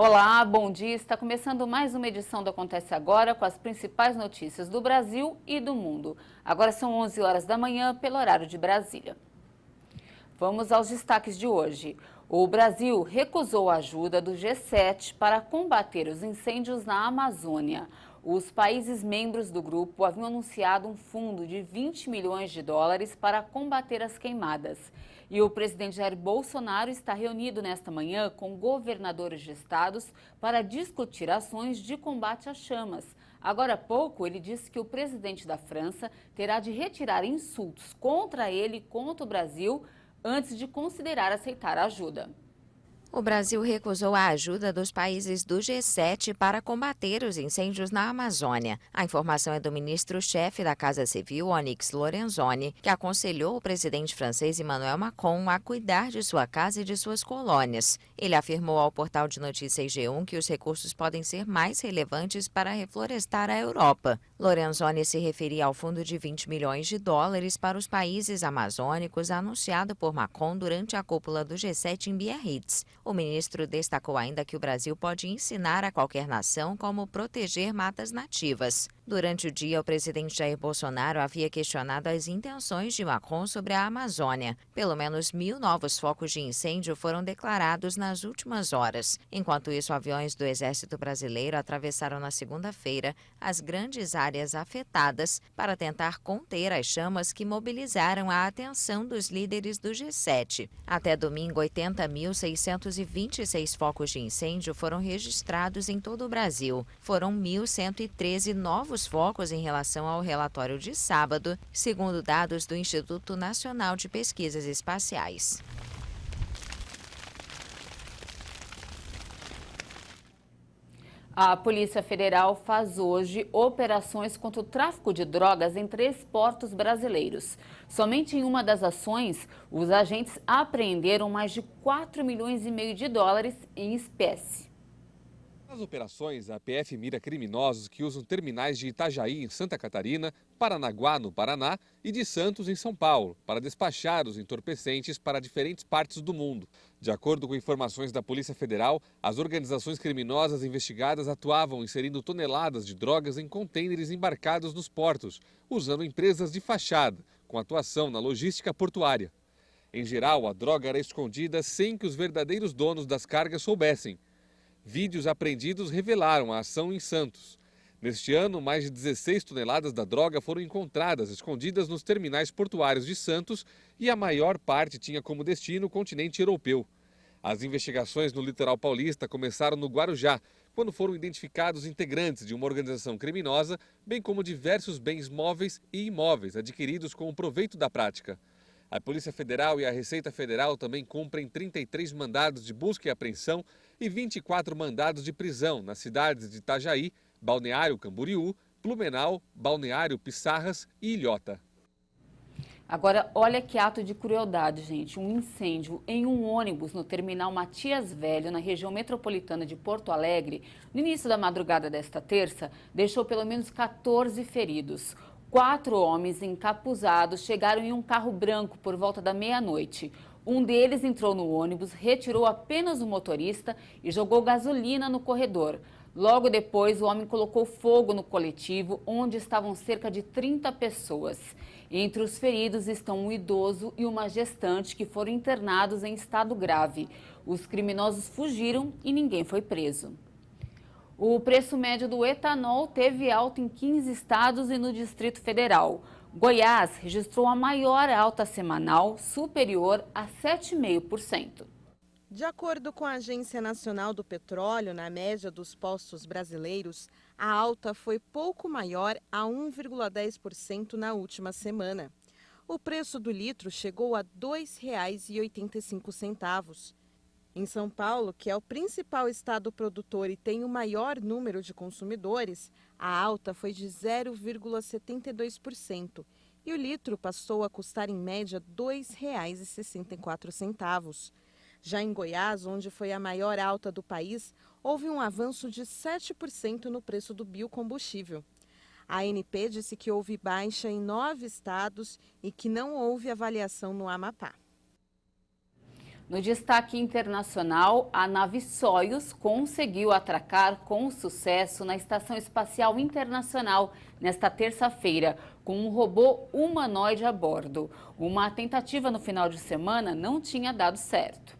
Olá, bom dia. Está começando mais uma edição do Acontece Agora com as principais notícias do Brasil e do mundo. Agora são 11 horas da manhã, pelo horário de Brasília. Vamos aos destaques de hoje. O Brasil recusou a ajuda do G7 para combater os incêndios na Amazônia. Os países membros do grupo haviam anunciado um fundo de 20 milhões de dólares para combater as queimadas. E o presidente Jair Bolsonaro está reunido nesta manhã com governadores de estados para discutir ações de combate às chamas. Agora há pouco, ele disse que o presidente da França terá de retirar insultos contra ele e contra o Brasil antes de considerar aceitar a ajuda. O Brasil recusou a ajuda dos países do G7 para combater os incêndios na Amazônia. A informação é do ministro-chefe da Casa Civil, Onyx Lorenzoni, que aconselhou o presidente francês Emmanuel Macron a cuidar de sua casa e de suas colônias. Ele afirmou ao portal de notícias G1 que os recursos podem ser mais relevantes para reflorestar a Europa. Lorenzoni se referia ao fundo de 20 milhões de dólares para os países amazônicos anunciado por Macron durante a cúpula do G7 em Biarritz. O ministro destacou ainda que o Brasil pode ensinar a qualquer nação como proteger matas nativas. Durante o dia, o presidente Jair Bolsonaro havia questionado as intenções de Macron sobre a Amazônia. Pelo menos 1.000 novos focos de incêndio foram declarados nas últimas horas. Enquanto isso, aviões do Exército Brasileiro atravessaram na segunda-feira as grandes áreas afetadas para tentar conter as chamas que mobilizaram a atenção dos líderes do G7. Até domingo, 80.626 focos de incêndio foram registrados em todo o Brasil. Foram 1.113 novos focos em relação ao relatório de sábado, segundo dados do Instituto Nacional de Pesquisas Espaciais. A Polícia Federal faz hoje operações contra o tráfico de drogas em 3 portos brasileiros. Somente em uma das ações, os agentes apreenderam mais de 4,5 milhões de dólares em espécie. Nas operações, a PF mira criminosos que usam terminais de Itajaí, em Santa Catarina, Paranaguá, no Paraná, e de Santos, em São Paulo, para despachar os entorpecentes para diferentes partes do mundo. De acordo com informações da Polícia Federal, as organizações criminosas investigadas atuavam inserindo toneladas de drogas em contêineres embarcados nos portos, usando empresas de fachada, com atuação na logística portuária. Em geral, a droga era escondida sem que os verdadeiros donos das cargas soubessem. Vídeos apreendidos revelaram a ação em Santos. Neste ano, mais de 16 toneladas da droga foram encontradas escondidas nos terminais portuários de Santos e a maior parte tinha como destino o continente europeu. As investigações no litoral paulista começaram no Guarujá, quando foram identificados integrantes de uma organização criminosa, bem como diversos bens móveis e imóveis adquiridos com o proveito da prática. A Polícia Federal e a Receita Federal também cumprem 33 mandados de busca e apreensão e 24 mandados de prisão nas cidades de Itajaí, Balneário Camboriú, Blumenau, Balneário Pissarras e Ilhota. Agora, olha que ato de crueldade, gente. Um incêndio em um ônibus no terminal Matias Velho, na região metropolitana de Porto Alegre, no início da madrugada desta terça, deixou pelo menos 14 feridos. 4 homens encapuzados chegaram em um carro branco por volta da meia-noite. Um deles entrou no ônibus, retirou apenas o motorista e jogou gasolina no corredor. Logo depois, o homem colocou fogo no coletivo, onde estavam cerca de 30 pessoas. Entre os feridos estão um idoso e uma gestante que foram internados em estado grave. Os criminosos fugiram e ninguém foi preso. O preço médio do etanol teve alta em 15 estados e no Distrito Federal. Goiás registrou a maior alta semanal, superior a 7,5%. De acordo com a Agência Nacional do Petróleo, na média dos postos brasileiros, a alta foi pouco maior a 1,10% na última semana. O preço do litro chegou a R$ 2,85. Em São Paulo, que é o principal estado produtor e tem o maior número de consumidores, a alta foi de 0,72% e o litro passou a custar em média R$ 2,64. Já em Goiás, onde foi a maior alta do país, houve um avanço de 7% no preço do biocombustível. A ANP disse que houve baixa em 9 estados e que não houve avaliação no Amapá. No destaque internacional, a nave Soyuz conseguiu atracar com sucesso na Estação Espacial Internacional nesta terça-feira, com um robô humanoide a bordo. Uma tentativa no final de semana não tinha dado certo.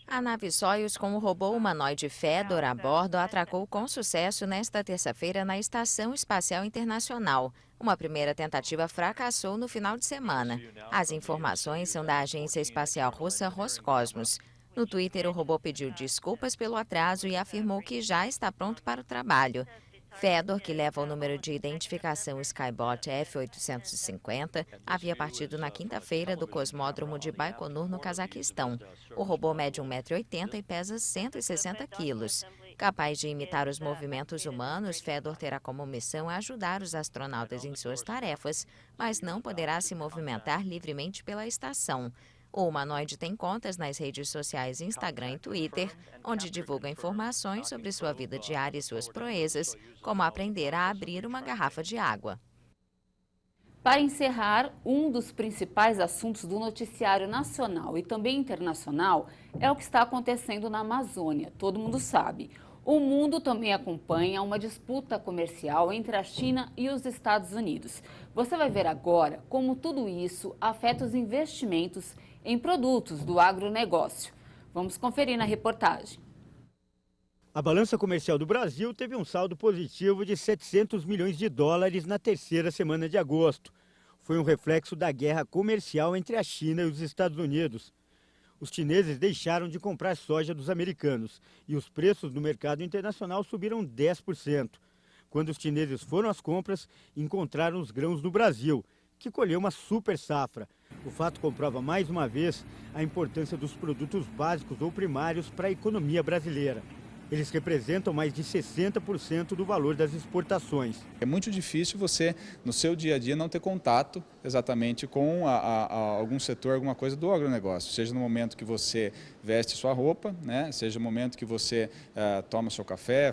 A nave Soyuz com o robô humanoide Fedor a bordo atracou com sucesso nesta terça-feira na Estação Espacial Internacional. Uma primeira tentativa fracassou no final de semana. As informações são da agência espacial russa Roscosmos. No Twitter, o robô pediu desculpas pelo atraso e afirmou que já está pronto para o trabalho. Fedor, que leva o número de identificação Skybot F-850, havia partido na quinta-feira do cosmódromo de Baikonur, no Cazaquistão. O robô mede 1,80 m e pesa 160 quilos. Capaz de imitar os movimentos humanos, Fedor terá como missão ajudar os astronautas em suas tarefas, mas não poderá se movimentar livremente pela estação. O humanoide tem contas nas redes sociais Instagram e Twitter, onde divulga informações sobre sua vida diária e suas proezas, como aprender a abrir uma garrafa de água. Para encerrar, um dos principais assuntos do noticiário nacional e também internacional é o que está acontecendo na Amazônia, todo mundo sabe. O mundo também acompanha uma disputa comercial entre a China e os Estados Unidos. Você vai ver agora como tudo isso afeta os investimentos em produtos do agronegócio. Vamos conferir na reportagem. A balança comercial do Brasil teve um saldo positivo de 700 milhões de dólares na terceira semana de agosto. Foi um reflexo da guerra comercial entre a China e os Estados Unidos. Os chineses deixaram de comprar soja dos americanos e os preços no mercado internacional subiram 10%. Quando os chineses foram às compras, encontraram os grãos no Brasil, que colheu uma super safra. O fato comprova mais uma vez a importância dos produtos básicos ou primários para a economia brasileira. Eles representam mais de 60% do valor das exportações. É muito difícil você, no seu dia a dia, não ter contato exatamente com algum setor, alguma coisa do agronegócio. Seja no momento que você veste sua roupa, né? Seja no momento que você toma seu café,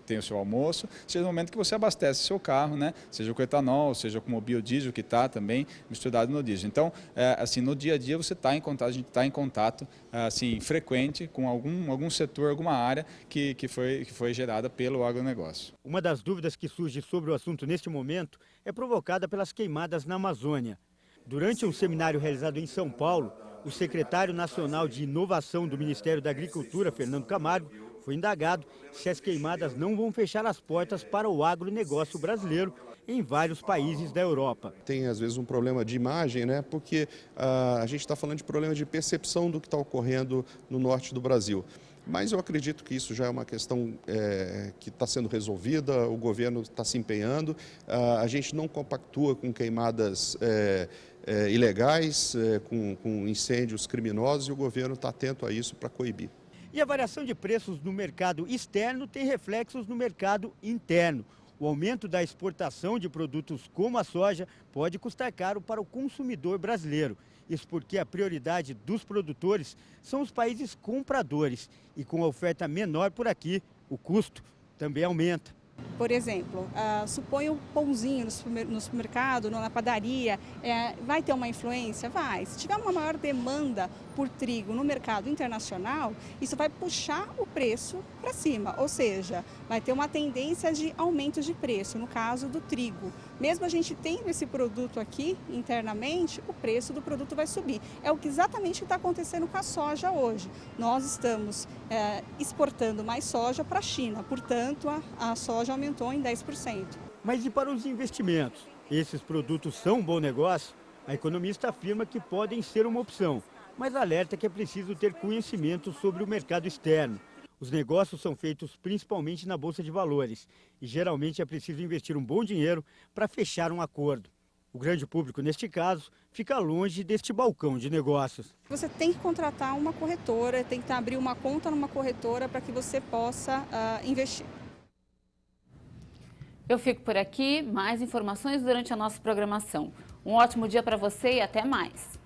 tem o seu almoço, seja no momento que você abastece seu carro, né? Seja com etanol, seja com o biodiesel que está também misturado no diesel. Então, assim, no dia a dia você está em contato, a gente está em contato assim, frequente com algum setor, alguma área que foi gerada pelo agronegócio. Uma das dúvidas que surge sobre o assunto neste momento é provocada pelas queimadas na Amazônia. Durante um seminário realizado em São Paulo, o secretário nacional de inovação do Ministério da Agricultura, Fernando Camargo, foi indagado se as queimadas não vão fechar as portas para o agronegócio brasileiro em vários países da Europa. Tem, às vezes, um problema de imagem, né? Porque a gente está falando de problema de percepção do que está ocorrendo no norte do Brasil. Mas eu acredito que isso já é uma questão que está sendo resolvida, o governo está se empenhando, a gente não compactua com queimadas ilegais, com incêndios criminosos, e o governo está atento a isso para coibir. E a variação de preços no mercado externo tem reflexos no mercado interno. O aumento da exportação de produtos como a soja pode custar caro para o consumidor brasileiro. Isso porque a prioridade dos produtores são os países compradores. E com a oferta menor por aqui, o custo também aumenta. Por exemplo, suponha um pãozinho no supermercado, na padaria, vai ter uma influência? Vai. Se tiver uma maior demanda por trigo no mercado internacional, isso vai puxar o preço para cima, ou seja, vai ter uma tendência de aumento de preço, no caso do trigo. Mesmo a gente tendo esse produto aqui internamente, o preço do produto vai subir. É o que exatamente está acontecendo com a soja hoje. Nós estamos exportando mais soja para a China, portanto, a soja aumentou em 10%. Mas e para os investimentos? Esses produtos são um bom negócio? A economista afirma que podem ser uma opção, mas alerta que é preciso ter conhecimento sobre o mercado externo. Os negócios são feitos principalmente na Bolsa de Valores e geralmente é preciso investir um bom dinheiro para fechar um acordo. O grande público, neste caso, fica longe deste balcão de negócios. Você tem que contratar uma corretora, tem que abrir uma conta numa corretora para que você possa investir. Eu fico por aqui, mais informações durante a nossa programação. Um ótimo dia para você e até mais.